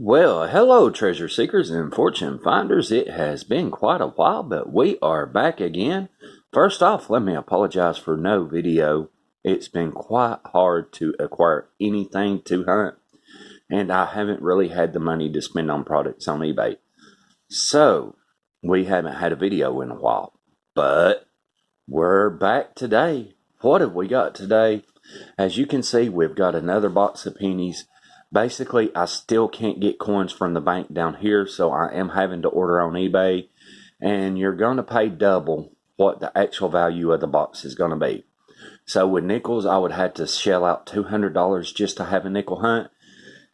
Well, hello, treasure seekers and fortune finders. It has been quite a while, but we are back again. First off, let me apologize for no video. It's been quite hard to acquire anything to hunt, and I haven't really had the money to spend on products on eBay. So, we haven't had a video in a while, but we're back today. What have we got today? As you can see, we've got another box of pennies. Basically, I still can't get coins from the bank down here, so I am having to order on eBay. And you're going to pay double what the actual value of the box is going to be. So with nickels, I would have to shell out $200 just to have a nickel hunt.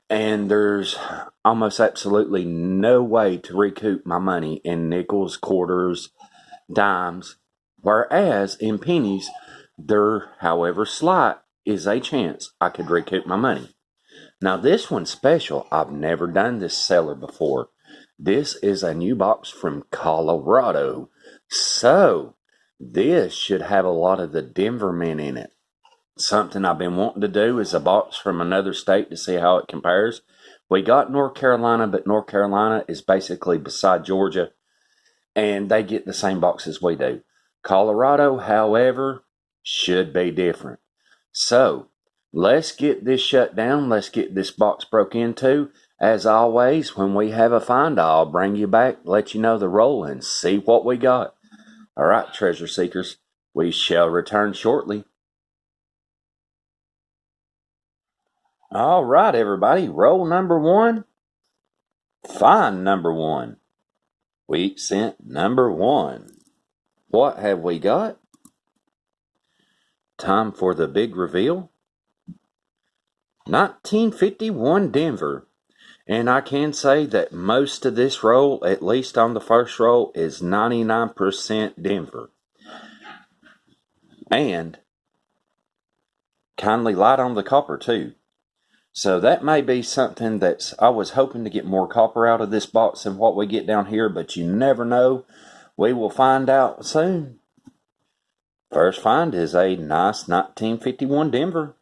And there's almost absolutely no way to recoup my money in nickels, quarters, dimes. Whereas in pennies, there, however slight, is a chance I could recoup my money. Now this one's special. I've never done this seller before. This is a new box from Colorado. So this should have a lot of the Denver mint in it. Something I've been wanting to do is a box from another state to see how it compares. We got North Carolina, but North Carolina is basically beside Georgia, and they get the same box as we do. Colorado, however, should be different. So let's get this shut down. Let's get this box broke into. As always, when we have a find, I'll bring you back, let you know the roll, and see what we got. All right, treasure seekers, we shall return shortly. All right, everybody, roll number one. Find number one. Wheat cent number one. What have we got? Time for the big reveal. 1951 Denver. And I can say that most of this roll, at least on the first roll, is 99% Denver. And kindly light on the copper too. So that may be something I was hoping to get more copper out of this box than what we get down here, but you never know. We will find out soon. First find is a nice 1951 Denver.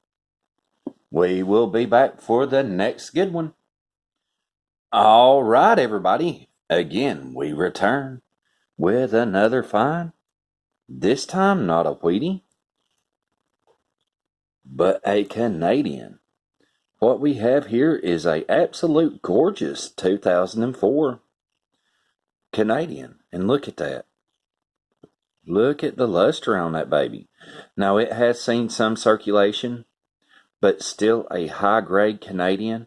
We will be back for the next good one. All right, everybody. Again, we return with another find. This time, not a Wheatie, but a Canadian. What we have here is a absolute gorgeous 2004 Canadian. And look at that. Look at the luster on that baby. Now, it has seen some circulation, but still a high-grade Canadian.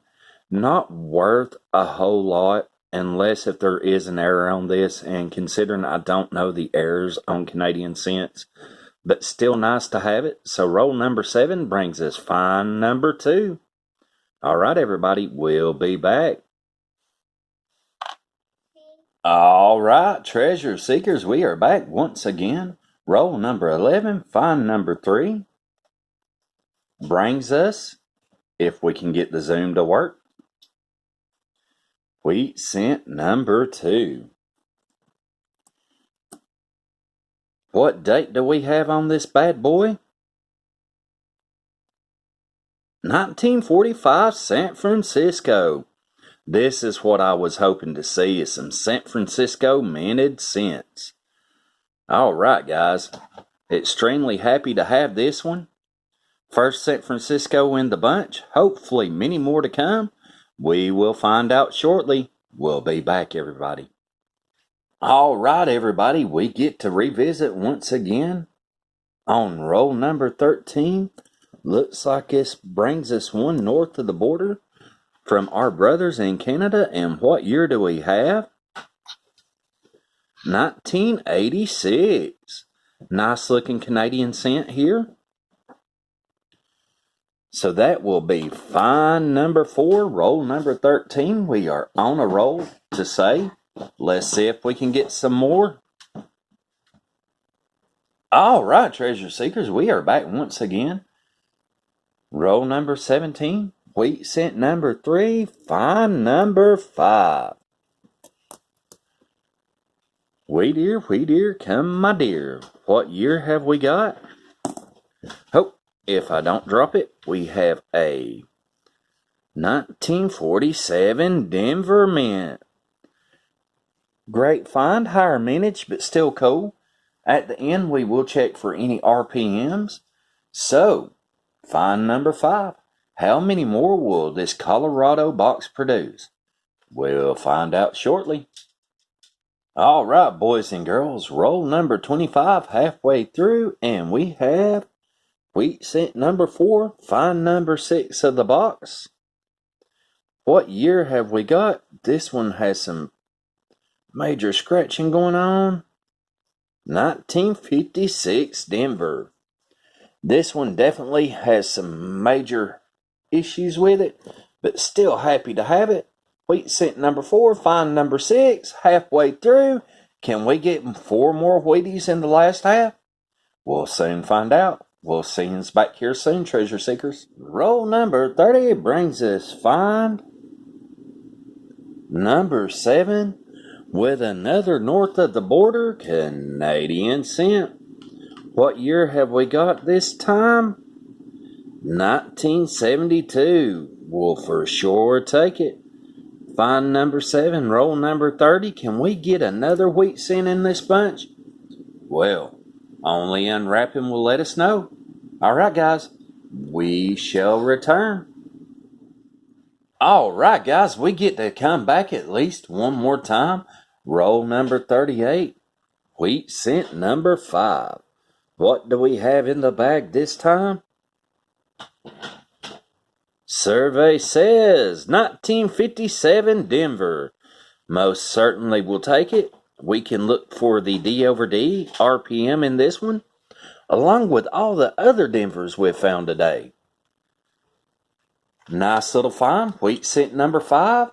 Not worth a whole lot, unless if there is an error on this, and considering I don't know the errors on Canadian cents, but still nice to have it. So roll number 7 brings us find number 2. All right, everybody, we'll be back. All right, treasure seekers, we are back once again. Roll number 11, find number 3. Brings us, if we can get the zoom to work, wheat cent number 2. What date do we have on this bad boy? 1945 San Francisco. This is what I was hoping to see, is some San Francisco minted cents. All right, guys. Extremely happy to have this one. First San Francisco in the bunch. Hopefully many more to come. We will find out shortly. We'll be back, everybody. All right, everybody. We get to revisit once again on roll number 13. Looks like this brings us one north of the border from our brothers in Canada. And what year do we have? 1986. Nice looking Canadian cent here. So that will be find number 4, roll number 13. We are on a roll to say. Let's see if we can get some more. All right, treasure seekers, we are back once again. Roll number 17, wheat cent number 3, find number 5. Wheat dear, come my dear. What year have we got? Oh, if I don't drop it, we have a 1947 Denver Mint. Great find, higher mintage, but still cool. At the end, we will check for any RPMs. So, find number 5. How many more will this Colorado box produce? We'll find out shortly. All right, boys and girls, roll number 25 halfway through, and we have wheat cent number 4, find number 6 of the box. What year have we got? This one has some major scratching going on. 1956 Denver. This one definitely has some major issues with it, but still happy to have it. Wheat cent number 4, find number 6, halfway through. Can we get 4 more Wheaties in the last half? We'll soon find out. We'll see you back here soon, treasure seekers. Roll number 30 brings us find number 7 with another north of the border Canadian cent. What year have we got this time? 1972. We'll for sure take it. Find number 7, roll number 30. Can we get another wheat cent in this bunch? Well, only unwrapping will let us know. Alright guys, we shall return. Alright guys, we get to come back at least one more time. Roll number 38. Wheat cent number 5. What do we have in the bag this time? Survey says 1957 Denver. Most certainly we'll take it. We can look for the D over D RPM in this one, along with all the other Denvers we've found today. Nice little find. Wheat cent number 5.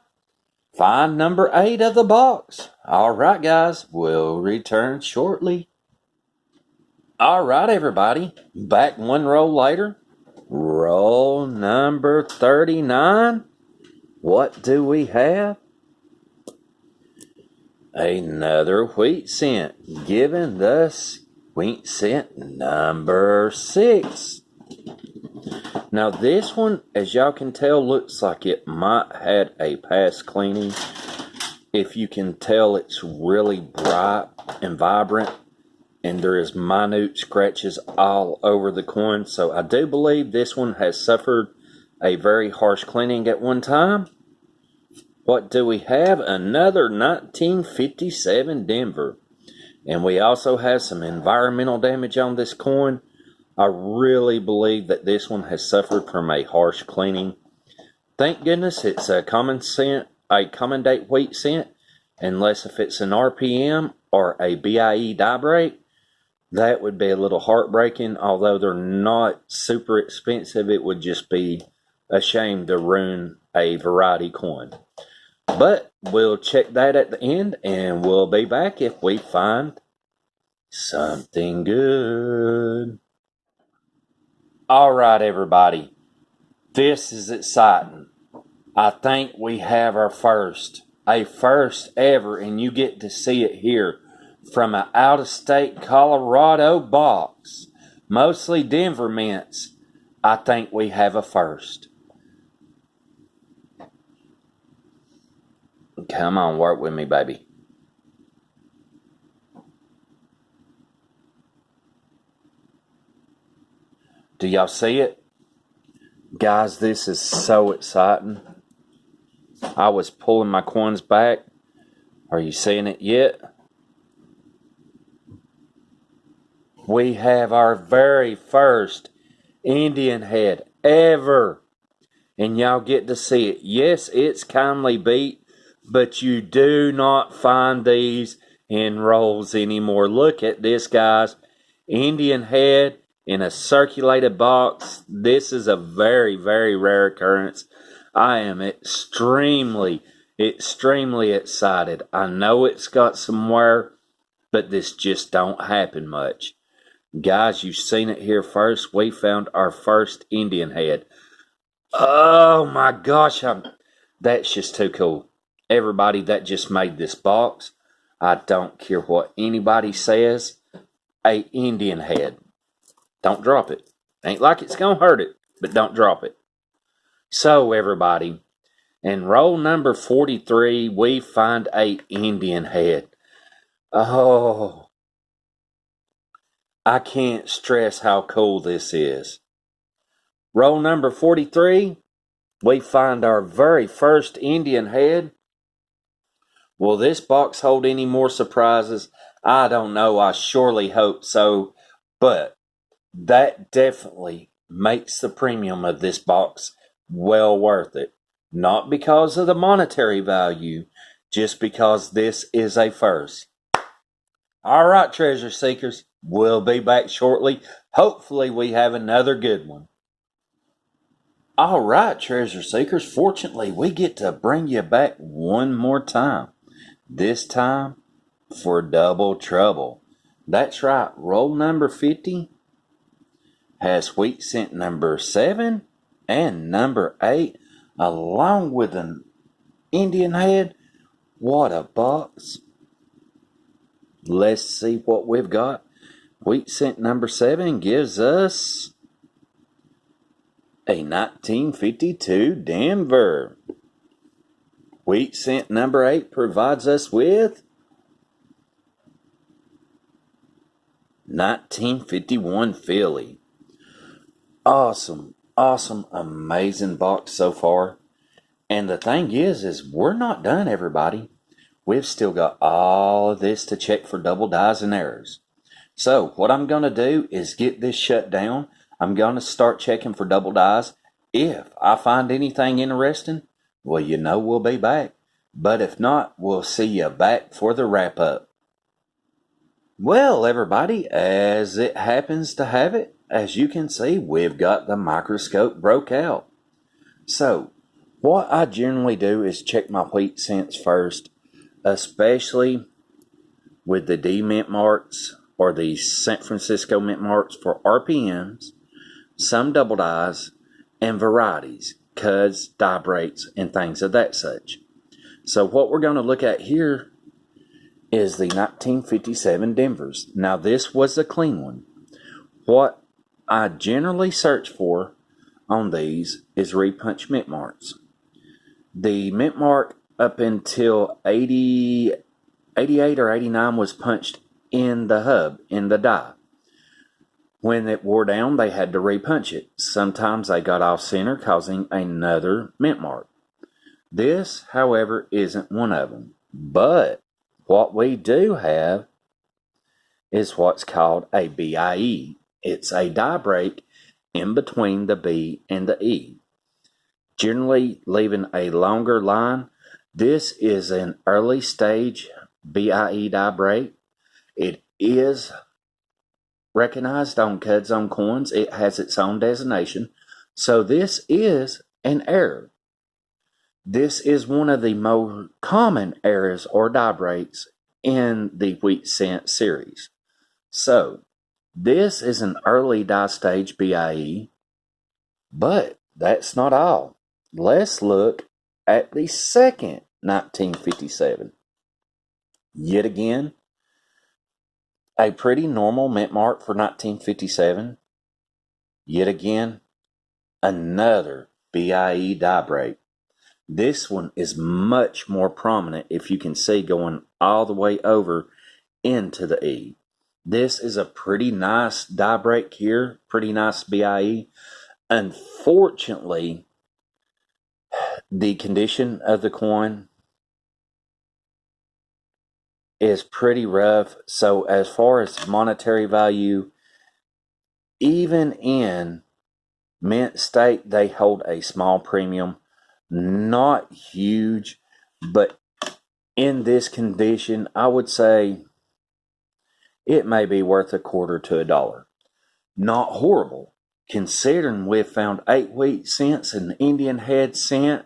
Find number 8 of the box. Alright guys, we'll return shortly. Alright everybody, back one roll later. Roll number 39. What do we have? Another wheat cent, giving us wheat cent number 6. Now this one, as y'all can tell, looks like it might had a past cleaning. If you can tell, it's really bright and vibrant, and there is minute scratches all over the coin. So I do believe this one has suffered a very harsh cleaning at one time. What do we have? Another 1957 Denver. And we also have some environmental damage on this coin. I really believe that this one has suffered from a harsh cleaning. Thank goodness it's a common date wheat cent, unless if it's an RPM or a BIE die break. That would be a little heartbreaking. Although they're not super expensive, it would just be a shame to ruin a variety coin. But we'll check that at the end, and we'll be back if we find something good. Alright everybody, this is exciting. I think we have our first ever, and you get to see it here from an out-of-state Colorado box. Mostly Denver mints. I think we have a first. Come on, work with me, baby. Do y'all see it? Guys, this is so exciting. I was pulling my coins back. Are you seeing it yet? We have our very first Indian head ever. And y'all get to see it. Yes, it's kindly beat, but you do not find these in rolls anymore. Look at this, guys. Indian head in a circulated box. This is a very, very rare occurrence. I am extremely excited. I know it's got some wear, but this just don't happen much. Guys, you've seen it here first. We found our first Indian head. Oh my gosh, that's just too cool. Everybody that just made this box, I don't care what anybody says, a Indian head. Don't drop it. Ain't like it's gonna hurt it, but don't drop it. So everybody, in roll number 43, we find a Indian head. Oh, I can't stress how cool this is. Roll number 43, we find our very first Indian head. Will this box hold any more surprises? I don't know. I surely hope so. But that definitely makes the premium of this box well worth it. Not because of the monetary value, just because this is a first. All right, treasure seekers, we'll be back shortly. Hopefully we have another good one. All right, treasure seekers, fortunately we get to bring you back one more time. This time for double trouble. That's right, roll number 50 has wheat cent number 7 and number 8, along with an Indian head. What a box. Let's see what we've got. Wheat cent number 7 gives us a 1952 Denver. Wheat cent number 8 provides us with 1951 Philly. Awesome, amazing box so far. And the thing is we're not done, everybody. We've still got all of this to check for double dies and errors. So what I'm going to do is get this shut down. I'm going to start checking for double dies. If I find anything interesting, well, we'll be back. But if not, we'll see you back for the wrap up. Well, everybody, as it happens to have it, as you can see, we've got the microscope broke out. So, what I generally do is check my wheat cents first, especially with the D mint marks or the San Francisco mint marks for RPMs, some double dies, and varieties, cuds, die breaks, and things of that such. So what we're going to look at here is the 1957 Denvers. Now this was a clean one. What I generally search for on these is repunch mint marks. The mint mark up until 88 or 89 was punched in the hub, in the die. When it wore down, they had to repunch it. Sometimes they got off center, causing another mint mark. This, however, isn't one of them. But what we do have is what's called a BIE. It's a die break in between the B and the E, generally leaving a longer line. This is an early stage BIE die break. It is recognized on Cuds on coins. It has its own designation. So this is an error. This is one of the more common errors or die breaks in the wheat cent series. So this is an early die stage BIE, but that's not all. Let's look at the second 1957. Yet again, a pretty normal mint mark for 1957. Yet again, another BIE die break. This one is much more prominent, if you can see, going all the way over into the E. This is a pretty nice die break here, pretty nice BIE. Unfortunately, the condition of the coin is pretty rough. So as far as monetary value, even in mint state, they hold a small premium. Not huge, but in this condition, I would say it may be worth $0.25 to $1. Not horrible, considering we've found 8 wheat cents, an Indian head cent,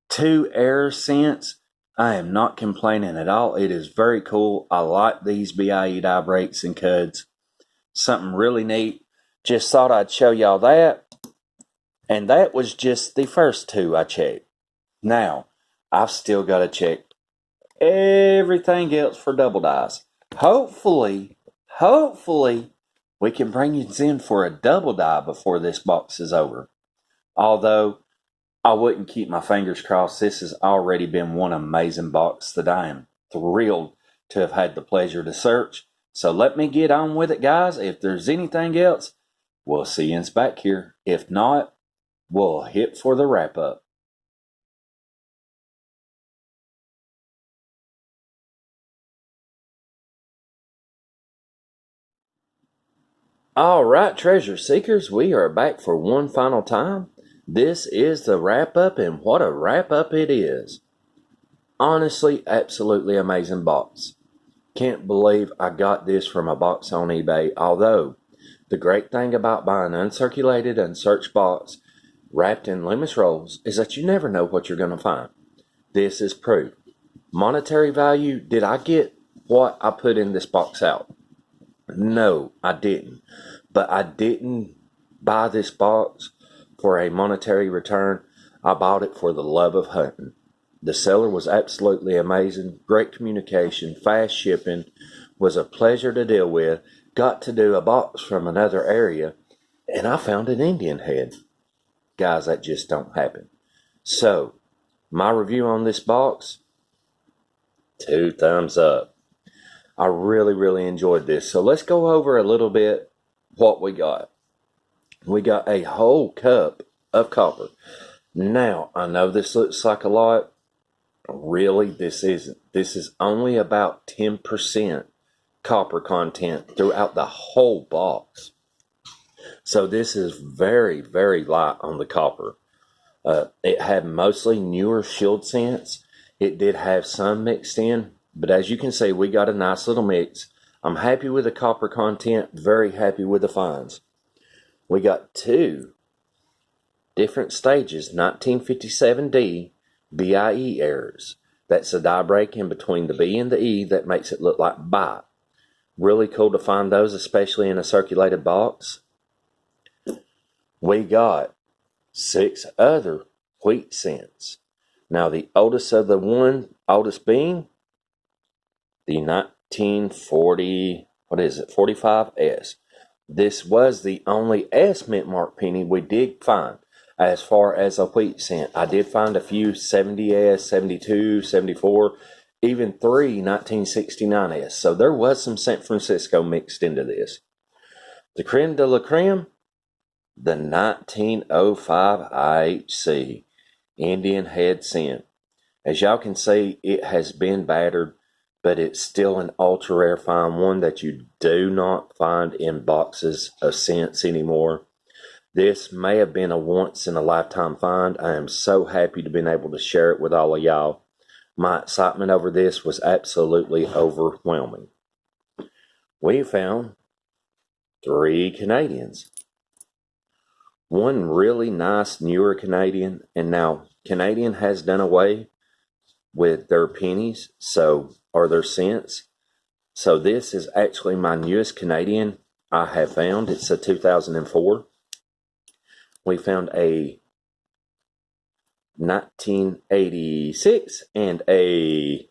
2 error cents. I am not complaining at all. It is very cool. I like these BIE die breaks and cuds. Something really neat. Just thought I'd show y'all that. And that was just the first 2 I checked. Now, I've still got to check everything else for double dies. Hopefully, we can bring you in for a double die before this box is over. Although, I wouldn't keep my fingers crossed. This has already been one amazing box that I am thrilled to have had the pleasure to search. So let me get on with it, guys. If there's anything else, we'll see you back here. If not, we'll hit for the wrap up. All right, treasure seekers, we are back for one final time. This is the wrap up, and what a wrap up it is. Honestly, absolutely amazing box. Can't believe I got this from a box on eBay, although the great thing about buying uncirculated and searched box wrapped in Loomis rolls is that you never know what you're going to find. This is proof. Monetary value, did I get what I put in this box out? No, I didn't. But I didn't buy this box for a monetary return. I bought it for the love of hunting. The seller was absolutely amazing. Great communication, fast shipping, was a pleasure to deal with. Got to do a box from another area, and I found an Indian head. Guys, that just don't happen. So, my review on this box, 2 thumbs up. I really enjoyed this. So let's go over a little bit what we got. We got a whole cup of copper. Now, I know this looks like a lot. Really, this isn't. This is only about 10% copper content throughout the whole box. So this is very light on the copper. It had mostly newer shield scents. It did have some mixed in, but as you can see, we got a nice little mix. I'm happy with the copper content, very happy with the fines. We got 2 different stages, 1957D BIE errors. That's a die break in between the B and the E that makes it look like bite. Really cool to find those, especially in a circulated box. We got 6 other wheat scents. Now the oldest of the oldest being the 1940, 45S. This was the only S mint mark penny we did find as far as a wheat scent. I did find a few 70S, 72, 74, even 3 1969S. So there was some San Francisco mixed into this. The creme de la creme, the 1905 IHC Indian head scent. As y'all can see, it has been battered, but it's still an ultra rare fine, one that you do not find in boxes of scents anymore. This may have been a once in a lifetime find. I am so happy to have been able to share it with all of y'all. My excitement over this was absolutely overwhelming. We found 3 Canadians. One really nice newer Canadian, and now Canadian has done away with their pennies, or their cents. So this is actually my newest Canadian I have found. It's a 2004. We found a 1986 and a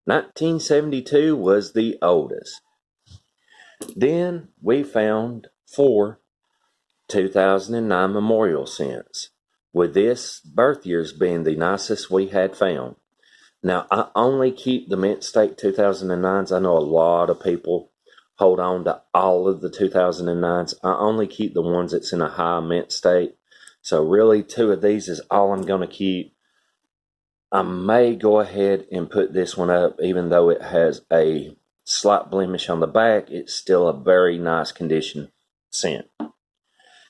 1972 was the oldest. Then we found 4 2009 memorial cents, with this birth years being the nicest we had found. Now, I only keep the mint state 2009s. I know a lot of people hold on to all of the 2009s. I only keep the ones that's in a high mint state. So really, 2 of these is all I'm going to keep. I may go ahead and put this one up, even though it has a slight blemish on the back. It's still a very nice condition scent.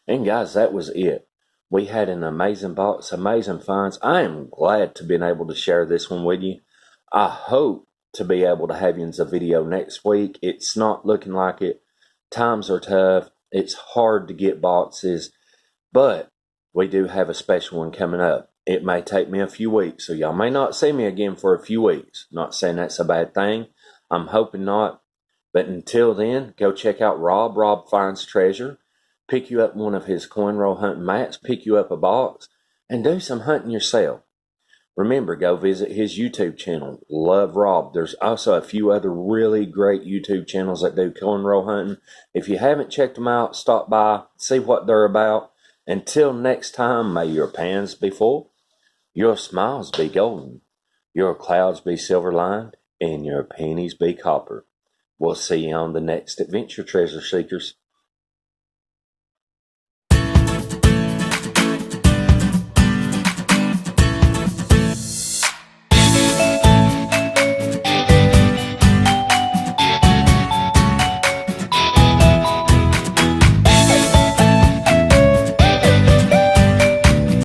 And guys, that was it. We had an amazing box, amazing finds. I am glad to be able to share this one with you. I hope to be able to have you in the video next week. It's not looking like it. Times are tough. It's hard to get boxes, but we do have a special one coming up. It may take me a few weeks, so y'all may not see me again for a few weeks. Not saying that's a bad thing. I'm hoping not. But until then, go check out Rob. Rob Finds Treasure. Pick you up one of his coin roll hunting mats, pick you up a box, and do some hunting yourself. Remember, go visit his YouTube channel, Love Rob. There's also a few other really great YouTube channels that do coin roll hunting. If you haven't checked them out, stop by, see what they're about. Until next time, may your pans be full Your smiles be golden, your clouds be silver lined, and your pennies be copper. We'll see you on the next adventure, treasure seekers.